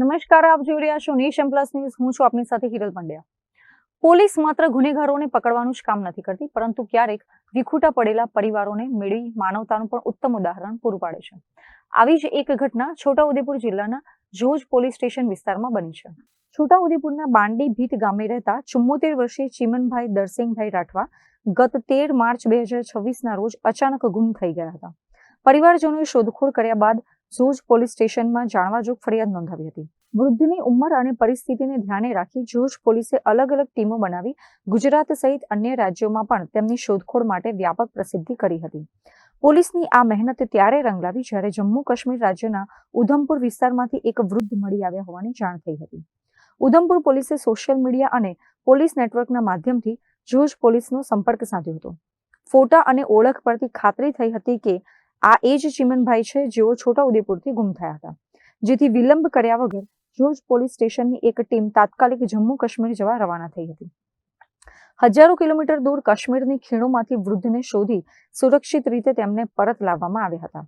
નમસ્કાર, આપ જોઈ રહ્યા છો નેશન પ્લસ ન્યૂઝ. હું છું આપની સાથે હિરલ પંડ્યા. પોલીસ માત્ર ગુનેગારોને પકડવાનું જ કામ નથી કરતી, પરંતુ ક્યારેક વિખૂટા પડેલા પરિવારોને મેળવી માનવતાનું પણ ઉત્તમ ઉદાહરણ પૂરું પાડે છે. આવી જ એક ઘટના છોટાઉદેપુર જિલ્લાના જોજ પોલીસ સ્ટેશન વિસ્તારમાં બની છે. છોટાઉદેપુરના બાંડી ભીત ગામે રહેતા 74 વર્ષીય ચીમનભાઈ દરસિંગભાઈ રાઠવા ગત 13 માર્ચ 2026ના રોજ અચાનક ગુમ થઈ ગયા હતા. પરિવારજનોએ શોધખોળ કર્યા બાદ જોજ પોલીસ સ્ટેશનમાં જાણવાજોગ ફરિયાદ નોંધાવી હતી. વૃદ્ધની ઉંમર અને પરિસ્થિતિને ધ્યાને રાખી જોજ પોલીસે અલગ અલગ ટીમો બનાવી ગુજરાત સહિત અન્ય રાજ્યોમાં પણ તેમની શોધખોળ માટે વ્યાપક પ્રસિદ્ધિ કરી હતી. પોલીસની આ મહેનત ત્યારે રંગ લાવી જ્યારે જમ્મુ કાશ્મીર રાજ્યના ઉધમપુર વિસ્તારમાંથી એક વૃદ્ધ મળી આવ્યા હોવાની જાણ થઈ હતી. ઉધમપુર પોલીસે સોશિયલ મીડિયા અને પોલીસ નેટવર્કના માધ્યમથી જોજ પોલીસનો સંપર્ક સાધ્યો હતો. ફોટા અને ઓળખ પરથી ખાતરી થઈ હતી કે આ એ જ ચીમનભાઈ છે જેઓ છોટાઉદેપુરથી ગુમ થયા હતા. જેથી વિલંબ કર્યા વગર જોજ પોલીસ સ્ટેશનની એક ટીમ તાત્કાલિક જમ્મુ કાશ્મીર જવા રવાના થઈ હતી. હજારો કિલોમીટર દૂર કાશ્મીરની ખીણોમાંથી વૃદ્ધને શોધી સુરક્ષિત રીતે તેમને પરત લાવવામાં આવ્યા હતા.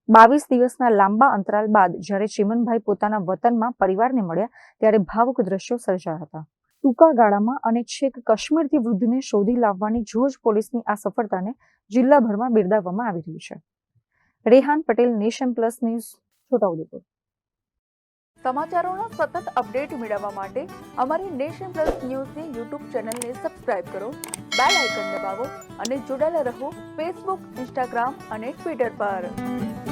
22 દિવસના લાંબા અંતરાલ બાદ જ્યારે ચીમનભાઈ પોતાના વતનમાં પરિવારને મળ્યા ત્યારે ભાવુક દ્રશ્યો સર્જાયા હતા. ટૂંકા ગાળામાં અને છેક કાશ્મીરથી વૃદ્ધને શોધી લાવવાની જોજ પોલીસની આ સફળતાને જિલ્લાભરમાં બિરદાવવામાં આવી રહી છે. Rehan Patel, nation plus news, Chhota Udepur. સમાચારોનો સતત અપડેટ મેળવવા માટે અમારી નેશન પ્લસ ન્યૂઝની યુટ્યુબ ચેનલને સબસ્ક્રાઇબ કરો, બેલ આઇકન દબાવો અને જોડાયેલા રહો ફેસબુક, ઇન્સ્ટાગ્રામ અને ટ્વિટર પર.